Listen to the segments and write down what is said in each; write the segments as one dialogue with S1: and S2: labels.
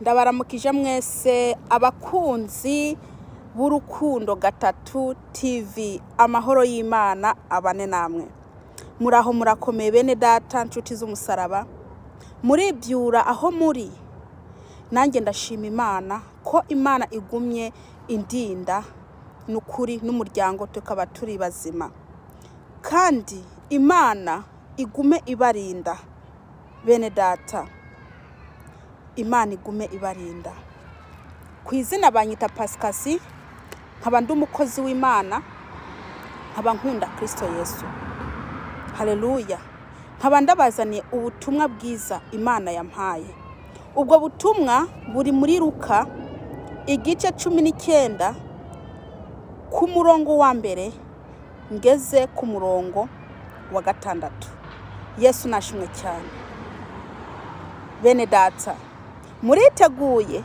S1: Ndabaramukije mwese abakunzi b'Urukundo gatatu TV, amahoro y'Imana abane namwe. Muraho murakomeye bene data nshuti z'umusaraba, muribyura aho muri. Nanjye ndashima Imana ko Imana igumye indinda n'ukuri n'umuryango tukaba turi bazima, kandi Imana igume ibarinda bene data. Imana igume ibarinda. Ku izina banyita Pasikasi, nkaba ndi umukozi w'Imana, nkaba nkunda Kristo Yesu. Haleluya. Nkaba ndabazaniye ubutumwa bwiza Imana yampaye. Ubwo butumwa buri muri Luka igice 19 ku murongo wa mbere ngeze ku murongo wa 6. Yesu nashimwe cyane. Bene data, muriteguye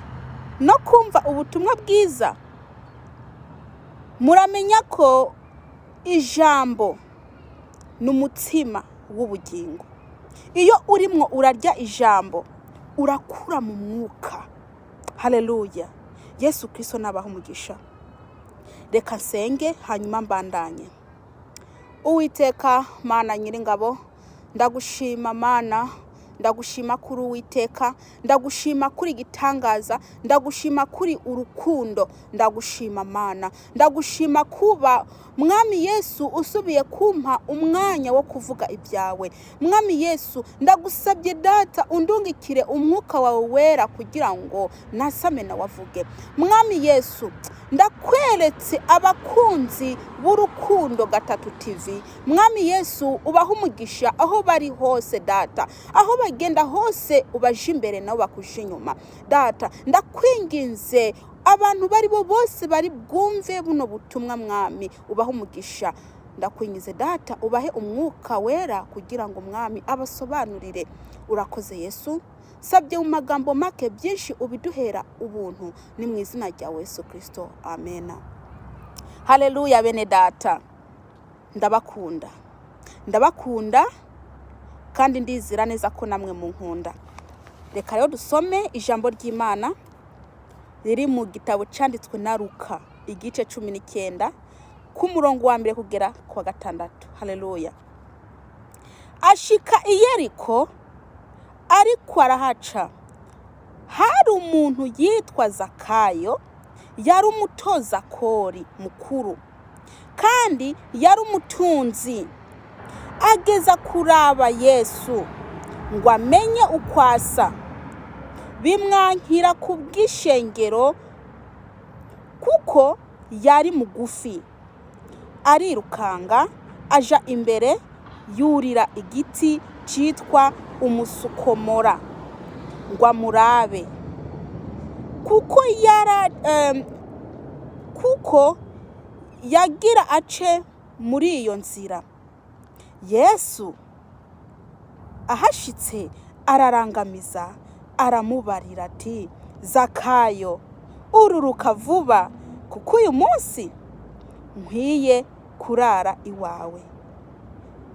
S1: no kumva ubutumwa bwiza? Muramenya ko ijambo n'umutsima w'ubugingo. Iyo urimwo urarya ijambo urakura mu mwuka. Haleluya. Yesu Kristo nabaho umugisha. Reka nsenge hanyuma mbandanye. Uwiteka Mana Nyiringabo, ndagushima Mana, ndagushima kuri Uwiteka, ndagushima kuri gitangaza, ndagushima kuri urukundo, ndagushima Mana, ndagushima kuba Mwami Yesu usubiye kumpa umwanya wo kuvuga ibyawe. Mwami Yesu, ndagusabye data undungikire umwuka wawe wera kugira ngo nasame na wavuge. Mwami Yesu, ndakweretse abakunzi b'Urukundo gatatu TV. Mwami Yesu, ubaha umugisha aho bari hose data, aho bagenda hose ubaje imbere nabo bakuje inyuma. Data, ndakwinginze abantu bari bo bose bari bwumve buno butumwa Mwami, ubaha umugisha. Ndakwingize data ubahe umwuka wera kugira ngo Mwami abasobanurire. Urakoze Yesu. Sabye mu magambo make byinshi ubiduhera ubuntu, ni mu izina rya Yesu Kristo. Amen. Haleluya bene data. Ndabakunda. Ndabakunda kandi ndizira neza ko namwe munkunda. Reka rero dusome ijambo ry'Imana riri mu gitabo cyanditswe na Luka igice 19 ku murongo wa mbere kugera ku wa 6. Haleluya. Ashika i Yeriko, ariko arahaca hari umuntu yitwa Zakayo, yari umutoza kori mukuru kandi yari umutunzi. Ageza kuraba Yesu ngo amenye ukwasa, bimwankira ku bw'ishengero kuko yari mugufi. Arirukanga aja imbere, yurira igiti cyitwa umusukomora ngo amurabe, kuko yagira ace muri iyo nzira. Yesu ahashitse ararangamiza, aramubarira ati, Zakayo, ururuka vuba, kuko uyu munsi nkwiye kurara iwawe.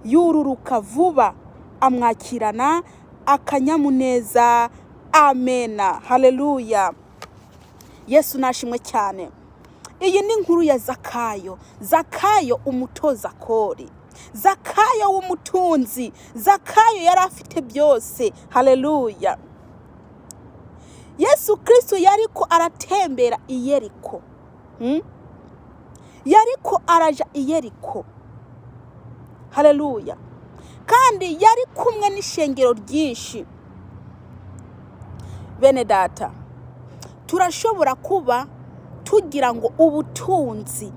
S1: Yururuka vuba, amwakirana akanyamuneza. Amena. Haleluya. Yesu nashimwe cyane. Iyi ni inkuru ya Zakayo. Zakayo umutoza kori, Zakayo w'umutunzi, Zakayo yari afite byose. Haleluya. Yesu Kristo yariko aratembera i Yeriko. Yariko araja i Yeriko. Haleluya. Kandi yari kumwe n'ishengero ryinshi. Bene data, turashobora kuba tugira ngo ubutunzi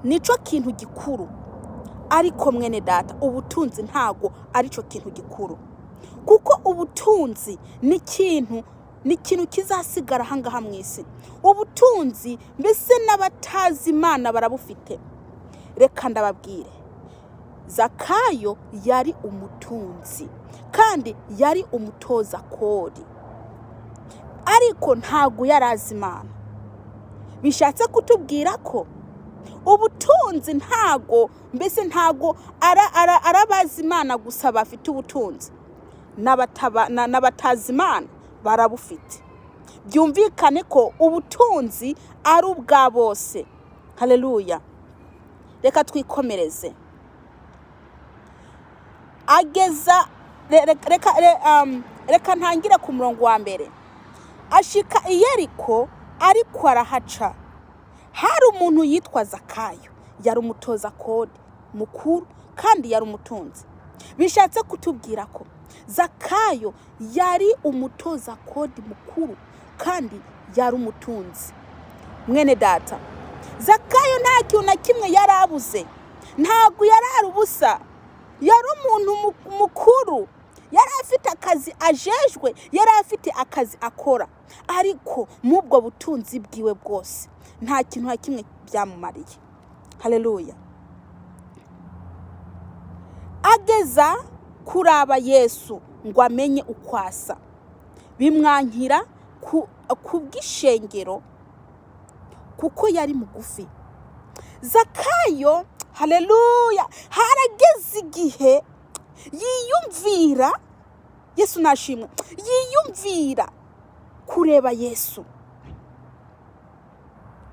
S1: nico kintu gikuru, ariko mwene data ubutunzi ntago arico kintu gikuru, kuko ubutunzi ni kintu kizasigara hangaha mwisi. Ubutunzi mbese n'abatazi Imana barabufite. Reka ndababwire, Zakayo yari umutunzi kandi yari umutoza kori, ariko ntago yarazi Imana. Bishatse kutubwira ko ubutunzi ntago arabazi Imana gusa bafite ubutunzi. n'abatazi Imana barabufite. Byumvikane ko ubutunzi ari ubwa bose. Haleluya. Reka twikomereze. Reka ntangire ku murongo wa mbere. Ashika i Yeriko ariko arahaca. Hari umuntu yitwa Zakayo, yari umutoza kode mukuru kandi yari umutunzi. Bishatse kutubwira ko Zakayo yari umutoza kode mukuru kandi yari umutunzi. Mwene data, Zakayo nta kintu na kimwe yarabuze, ntabwo yarari ubusa. Yari umuntu mukuru, yari afite akazi ajejwe, yari afite akazi akora, ariko mubwo butunzi bwiwe bwose nta kintu na kimwe byamumariye. Haleluya. Ageza kuraba Yesu ngo amenye ukwasa, bimwankira kubw'ishengero kuko yari mugufi. Zakayo, haleluya, harageze igihe yiyumvira, Yesu nashimwe, yiyumvira kureba Yesu.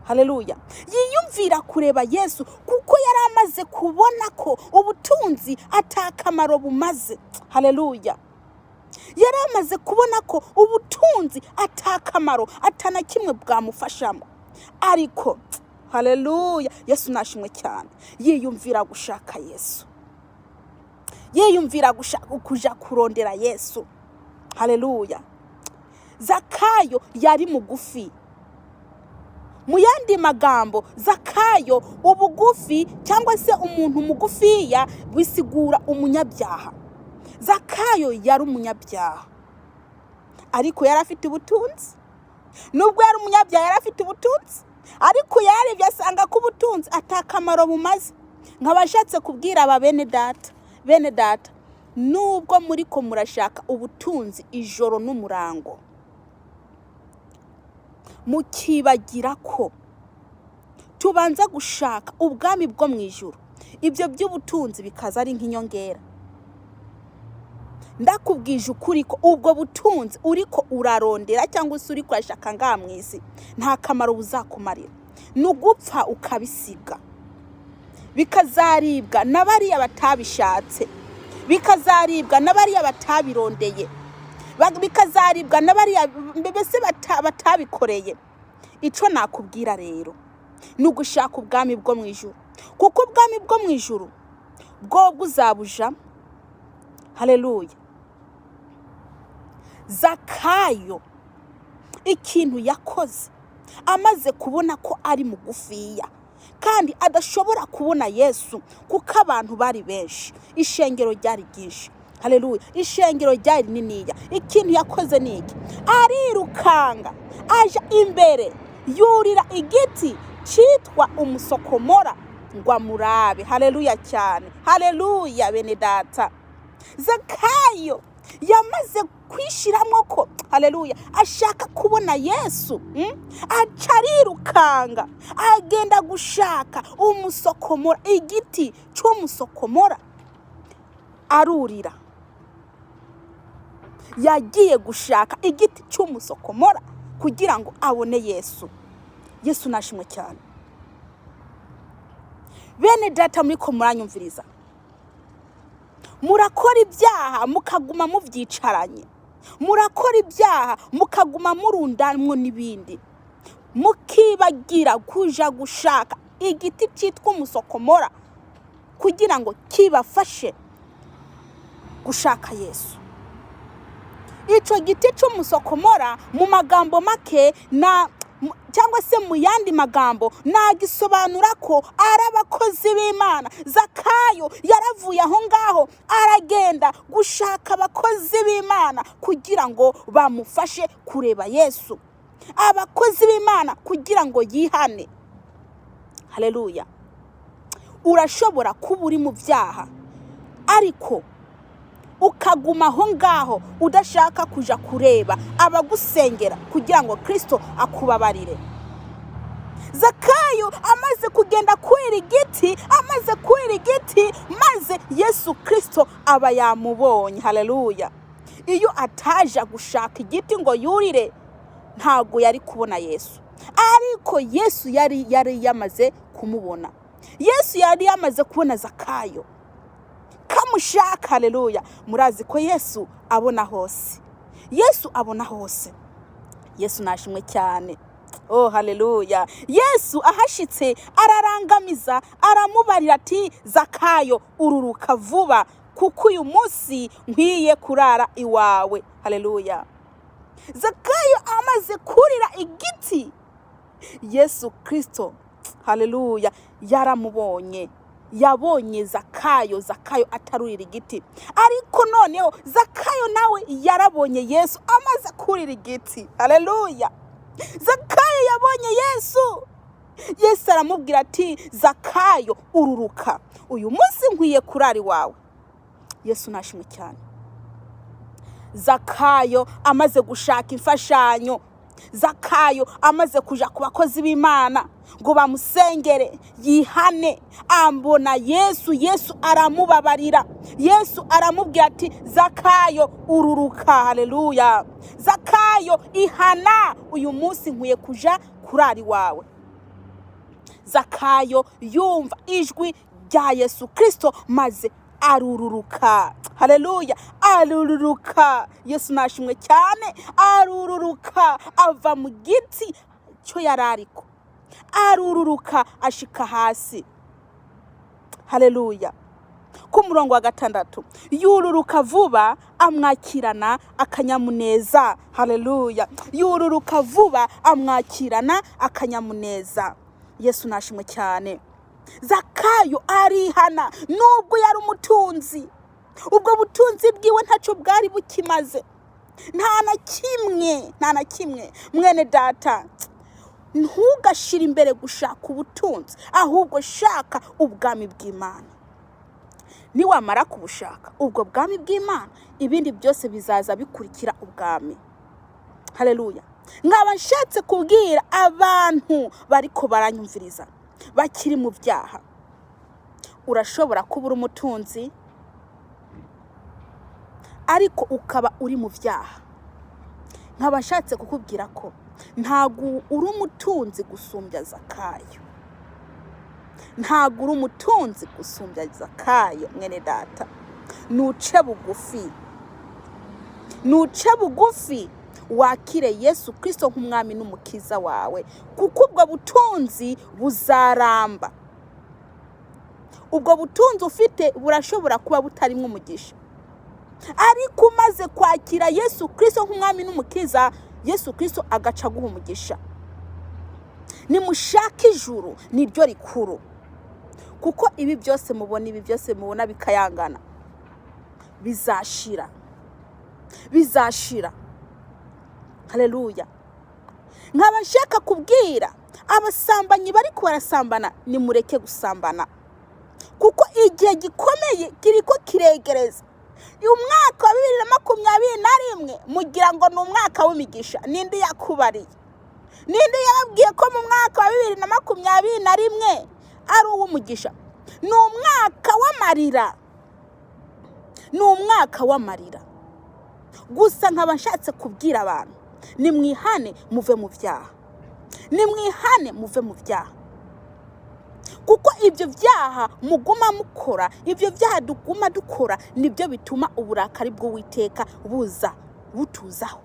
S1: Haleluya. Yiyumvira kureba Yesu kuko yari amaze kubona ko ubutunzi atakamaro bumaze. Haleluya. Yari amaze kubona ko ubutunzi atakamaro, atana kimwe bwamufashamo. Ariko haleluya, Yesu nashimwe cyane, yiyumvira gushaka Yesu, yiyumvira kuja kurondera Yesu. Haleluya. Zakayo yari mugufi. Mu yandi magambo, Zakayo, ubugufi cyangwa se umuntu mugufiya bisigura umunyabyaha. Zakayo yari umunyabyaha, ariko yari afite ubutunzi. Nubwo yari umunyabyaha yari afite ubutunzi, ariko yarebye asanga ko ubutunzi atakamaro bumaze. Nkabashatse kubwira aba bene data, nubwo muri ko murashaka ubutunzi ijoro n'umurango, mukibagira ko tubanza gushaka ubwami bwo mu ijuru, ibyo by'ubutunzi bikaza ari nk'inyongera. Ndakubwije ukuri ko ubwo butunzi uriko urarondera cyangwa se uriko urashaka ngaha mu isi nta kamaro buzakumarira, nugupfa ukabisiga, bikazaribwa n'abariya batabishatse, bikazaribwa n'abariya batabirondeye, bikazaribwa n'abariya mbese batabikoreye. Ico nakubwira rero ni ugushaka ubwami bwo mu ijuru, kuko ubwami bwo mu ijuru bwo buzabuja. Haleluya. Zakayo ikintu yakoze amaze kubona ko ari mugufiya kandi adashobora kubona Yesu kuko abantu bari benshi, ishengero ryari ryinshi. Haleluya. Ishengero ryari niniya. Ikintu yakoze niki? Arirukanga aja imbere, yurira igiti cyitwa umusokomora ngo amurabe. Haleluya cyane. Haleluya bene data. Zakayo yamaze kwishiramo ko, haleluya, ashaka kubona Yesu. Acarirukanga agenda gushaka umusokomora, igiti cy'umusokomora arurira. Yagiye gushaka igiti cy'umusokomora kugira ngo abone Yesu. Yesu nashimwe cyane. Bene data, muri ko muranyumviriza, murakora ibyaha mukaguma muvyicaranye, murakora ibyaha mukaguma murundanwa n'ibindi, mukibagira kuja gushaka igiti cyitwa umusokomora kugira ngo kibafashe gushaka Yesu. Ico giti cy'umusokomora mu magambo make cyangwa se mu yandi magambo nagisobanura ko ari abakozi b'Imana. Zakayo yaravuye aho ngaho aragenda gushaka abakozi b'Imana kugira ngo bamufashe kureba Yesu, abakozi b'Imana kugira ngo yihane. Haleluya. Urashobora kuba uri mu byaha ariko ukaguma aho ngaho udashaka kuja kureba abagusengera kugira ngo Kristo akubabarire. Zakayo amaze kugenda kwera igiti, maze Yesu Kristo aba yamubonye. Haleluya. iyo ataje gushaka igiti ngo yurire ntago yari kubona Yesu. Ariko Yesu yari yamaze kumubona. Yesu yari yamaze kubona Zakayo kamushaka. Haleluya. Murazi ko Yesu abona hose. Yesu abona hose. Yesu nashimwe cyane. Oh haleluya. Yesu ahashitse ararangamiza, aramubarira ati Zakayo ururuka vuba kuko uyu munsi nkwiye kurara iwawe. Haleluya. Zakayo amaze kurira igiti, Yesu Kristo, haleluya, yaramubonye. Yabonye Zakayo atarurira igiti. Ariko noneho Zakayo nawe yarabonye Yesu amaze kurira igiti. Haleluya. Zakayo yabonye Yesu. Yesu aramubwira ati Zakayo ururuka, uyu munsi nkwiye kurara iwawe. Yesu nashimwe cyane. Zakayo amaze gushaka imfashanyo, Zakayo amaze kuja ku bakozi b'Imana ngo bamusengere yihane, ambona Yesu. Yesu aramubabarira. Yesu aramubwira ati Zakayo ururuka. Haleluya. Zakayo ihana, uyu munsi nkwiye kuja kurara iwawe. Zakayo yumva ijwi rya Yesu Kristo maze arururuka. Haleluya. Arururuka. Yesu nashimwe cyane. Arururuka ava mu giti cyo yarariko, arururuka ashika hasi. Haleluya. Ku murongo wa 6, yururuka vuba amwakirana akanyamuneza. Haleluya. Yururuka vuba amwakirana akanyamuneza. Yesu nashimwe cyane. Zakayo arihana nubwo yari umutunzi. Ubwo butunzi bwiwe ntacyo bwari bukimaze, nta na kimwe. Mwene data, ntugashire imbere gushaka ubutunzi, ahubwo shaka ubwami bw'Imana. Niwamara kubushaka ubwo bwami bw'Imana, ibindi byose bizaza bikurikira ubwami. Haleluya. Nkaba nshatse kubwira abantu bariko baranyumviriza bakiri mu byaha. Urashobora kuba uri umutunzi ariko ukaba uri mu byaha. Nkaba nshatse kukubwira ko ntago uri umutunzi gusumbya Zakayo. Ntago uri umutunzi gusumbya Zakayo mwene data. Nuce bugufi wakire Yesu Kristo nk'umwami n'umukiza wawe, kuko ubwo butunzi buzaramba. Ubwo butunzi ufite burashobora kuba butarimo umugisha, ariko umaze kwakira Yesu Kristo nk'umwami n'umukiza, Yesu Kristo agaca guha umugisha. Nimushaka ijuru niryo rikuru, kuko ibi byose mubona bikayangana bizashira. Haleluya. Nkaba nshaka kubwira abasambanyi bari barasambana, nimureke gusambana, kuko igihe gikomeye kiriko kiregereza. Umwaka wa 2021 mugira ngo ni umwaka w'imigisha. Ninde yakubariye? Ninde yababwiye ko mu mwaka wa 2021 ari uw'umugisha? Ni umwaka w'amarira. Gusa nkaba nshatse kubwira abantu, nimwihane muve mu byaha. Kuko ibyo byaha muguma mukora, ibyo byaha duguma dukora, nibyo bituma uburakari bw'Uwiteka butuzaho.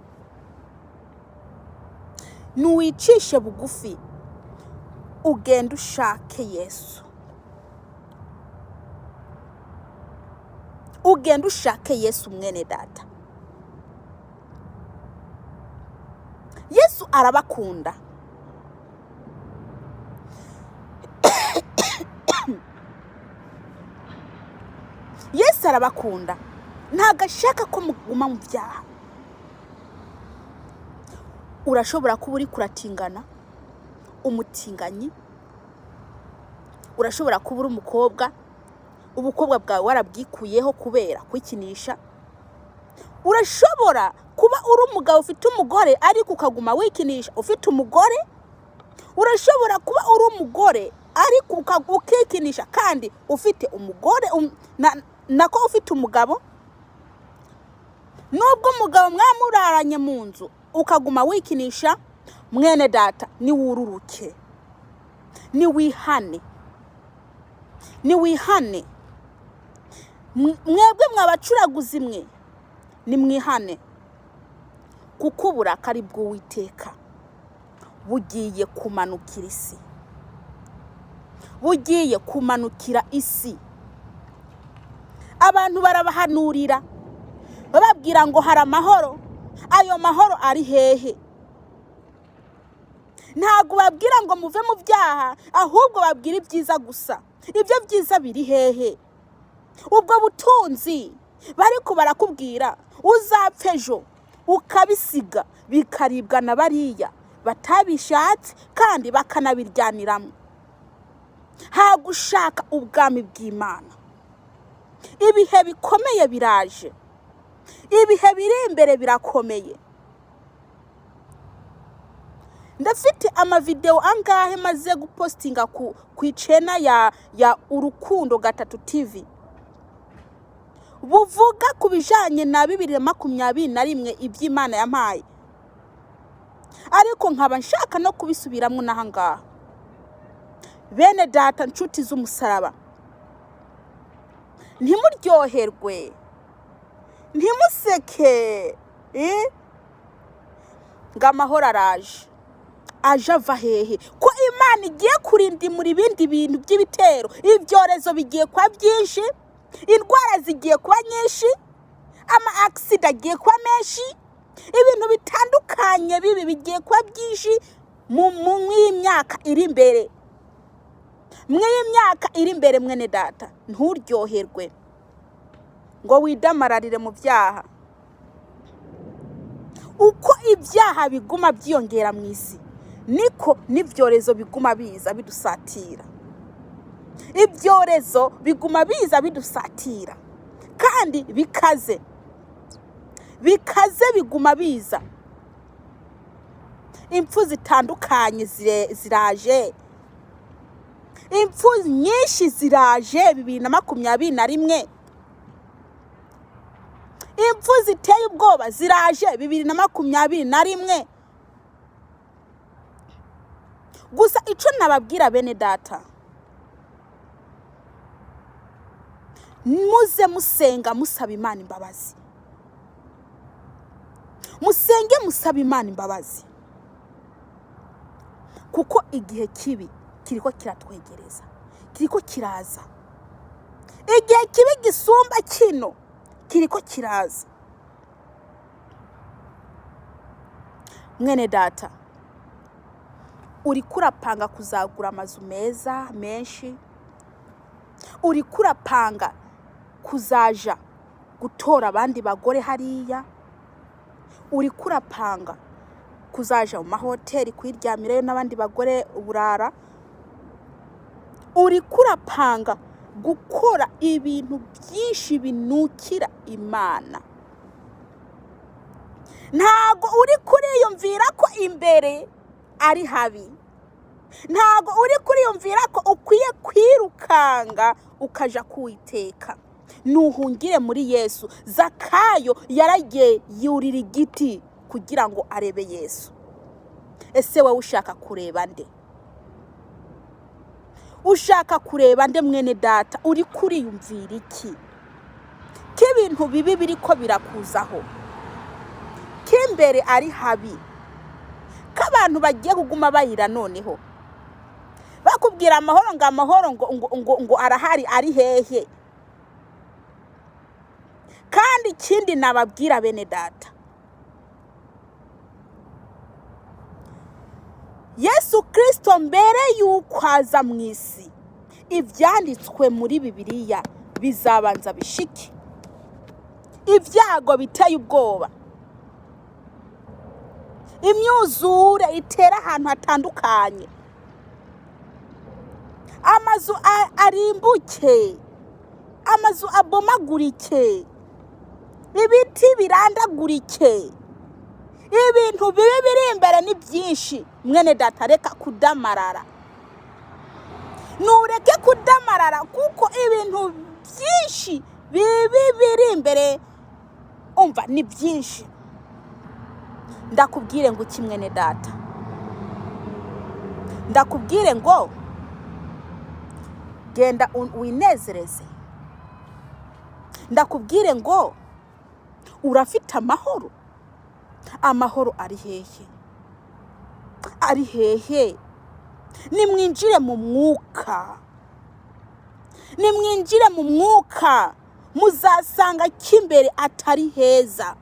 S1: Nuwicishe bugufi ugenda ushake Yesu. Ugenda ushake Yesu mwene data. Yesu arabakunda. Yesu arabakunda. Ntago ashaka ko muguma mu byaha. Urashobora kuba uri kuratingana, umutinganyi. Urashobora kuba uri umukobwa, ubukobwa bwawe warabwikuyeho kubera kwikinisha. Urashobora kuba uri umugabo ufite umugore ariko ukaguma wikinisha ufite umugore. Urashobora kuba uri umugore ariko ukikinisha kandi ufite umugore nako ufite umugabo. nubwo umugabo mwamuraranye mu nzu ukaguma wikinisha, mwene data niwururuke, niwihane. Mwebwe mwabacuraguzi mwe, nimwihane, kuko uburakari bw'Uwiteka bugiye kumanukira isi. Bugiye kumanukira isi. Abantu barabahanurira bababwira ngo hari amahoro. Ayo mahoro ari hehe? Ntabwo babwira ngo muve mu byaha, ahubwo babwira ibyiza gusa. Ibyo byiza biri hehe? Ubwo butunzi bariko barakubwira uzapfa ejo ukabisiga bikaribwa na bariya batabishatse kandi bakanabiryaniramo. Hagushaka ubwami bw'Imana. Ibihe bikomeye biraje. Ibihe biri imbere birakomeye. Ndafite amavideo angahe maze gupostinga ku icena ya Urukundo 3 TV. Buvuga kubijanye na 2021 iby'Imana yampaye. Ariko nkaba nshaka no kubisubiramwo nahangaha. Bene data nshuti z'umusaraba, ntimuryoherwe, ntimuseke, ngamahoro araje. Aje ava hehe? Ko Imana igiye kurindimura ibindi bintu by'ibitero. Ibyorezo bigiye kwa byinshi, indwara zigiye kuba nyinshi, ama accident agiye kuba menshi, ibintu bitandukanye bibi bigiye kuba byinshi mu myaka iri imbere. Mw'imyaka iri imbere mwene data, nturyoherwe ngo widamararire mu byaha. Uko ibyaha biguma byiyongera mu isi, niko n'ibyorezo biguma biza bidusatira. Ibyorezo biguma biza bidusatira kandi bikaze biguma biza. Impfu zitandukanye ziraje. Impfu nyinshi ziraje 2021. Impfu ziteye ubwoba ziraje 2021. Gusa ico nababwira bene data, muze musenga musaba Imana imbabazi. Musenge musaba Imana imbabazi, kuko igihe kibi kiriko kiratwegereza, kiriko kiraza. Igihe kibi gisumba kino kiriko kiraza. Mwene data, uri kurapanga kuzagura amazu meza menshi, uri kurapanga kuzaja gutora abandi bagore hariya, uri kurapanga kuzaja mu mahoteli kwiryamirayo n'abandi bagore uburara, uri kurapanga gukora ibintu byinshi binukira Imana. Ntago uri kuriyumvira ko imbere ari habi. Ntago uri kuriyumvira ko ukwiye kwirukanga ukaja kuwiteka. Nuhungire muri Yesu. Zakayo yaragiye yurira igiti kugira ngo arebe Yesu. Ese wowe ushaka kureba nde? Ushaka kureba nde mwene data? Uri kuriyumvira iki? K'ibintu bibi biriko birakuzaho, k'imbere ari habi, k'abantu bagiye kuguma bayira noneho bakubwira amahoro ngo arahari ari hehe? Kandi ikindi nababwira bene data, Yesu Kristo mbere yuko aza mu isi, ibyanditswe muri Bibiliya bizabanza bishike. Ibyago biteye ubwoba, imyuzure itera ahantu hatandukanye, amazu arimbuke, amazu abomagurike, ibiti birandagurike, ibintu bibi biri imbere ni byinshi. Mwene data, reka kudamarara. Nureke kudamarara, kuko ibintu byinshi bibi biri imbere. umva ni byinshi. Ndakubwire ngo iki mwene data, ndakubwire ngo genda winezereze. Ndakubwire ngo urafite amahoro. Amahoro ari hehe? Ari hehe? Nimwinjire mu mwuka, nimwinjire mu mwuka, muzasanga kimbere atari heza.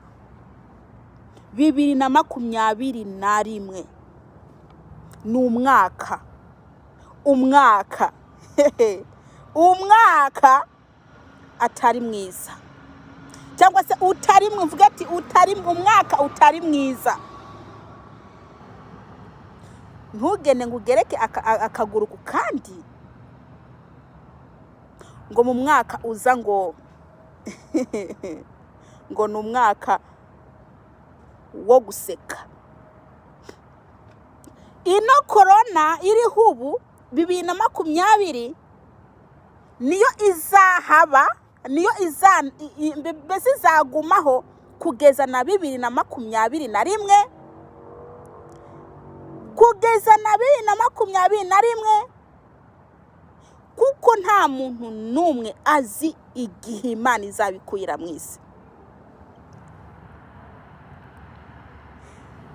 S1: 2021 ni umwaka umwaka atari mwiza, cyangwa se utari mvuga ati utari umwaka utari mwiza. Ntugende ngo ugereke akaguru ku kandi ngo mu mwaka uza ngo ngo ni umwaka wo guseka. Ino corona iriho ubu 2020 niyo izahaba, niyo mbese izagumaho kugeza na 2021, kugeza na 2021, kuko nta muntu n'umwe azi igihe Imana izabikuyira mu isi.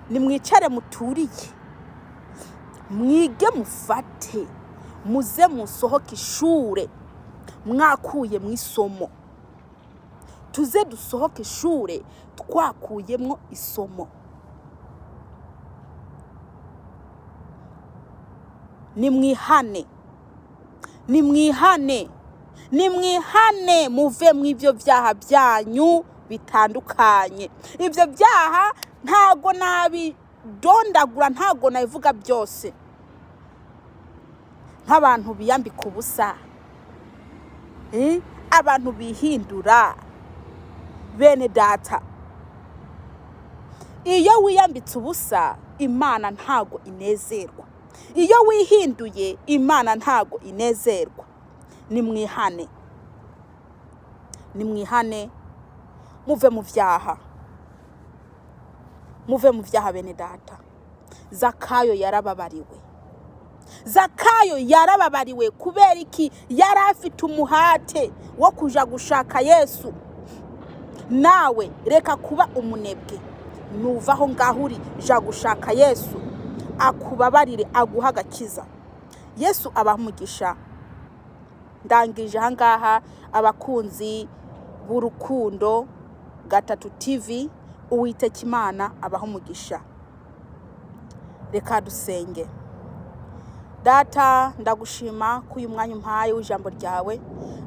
S1: Nimwicare muturiye, mwige mufate, muze musohoke ishure mwakuye mu isomo. Tuze dusohoke ishure twakuyemwo isomo. Nimwihane, nimwihane, nimwihane, muve mu ivyo byaha byanyu bitandukanye. Ivyo byaha ntago nabidondagura, ntago nabivuga byose. Nk'abantu biyambika ubusa, abantu bihindura. Bene data, iyo wiyambitse ubusa Imana ntago inezerwa. Iyo wihinduye Imana ntago inezerwa. Nimwihane, nimwihane, muve mu byaha, muve mu byaha bene data. Zakayo yarababariwe, Zakayo yarababariwe kubera iki? Yari afite umuhate wo kuja gushaka Yesu. Nawe reka kuba umunebwe, nuvaho ngaho uri, ja gushaka Yesu akubabarire, aguha agakiza. Yesu abamugisha. Ndangije ahangaha abakunzi b'Urukundo 3 TV, Uwiteka Imana abamugisha. Reka dusenge. Data, ndagushima ku uyu mwanya umpaye w'ijambo ryawe.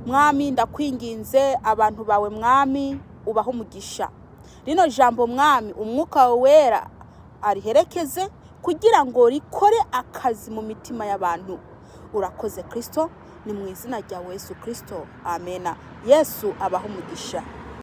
S1: Mwami, ndakwinginze abantu bawe Mwami ubaho umugisha. Rino jambo Mwami, umwuka wera ariherekeze kugira ngo rikore akazi mu mitima y'abantu. Urakoze Kristo, ni mu izina rya Yesu Kristo. Amena. Yesu abaho umugisha.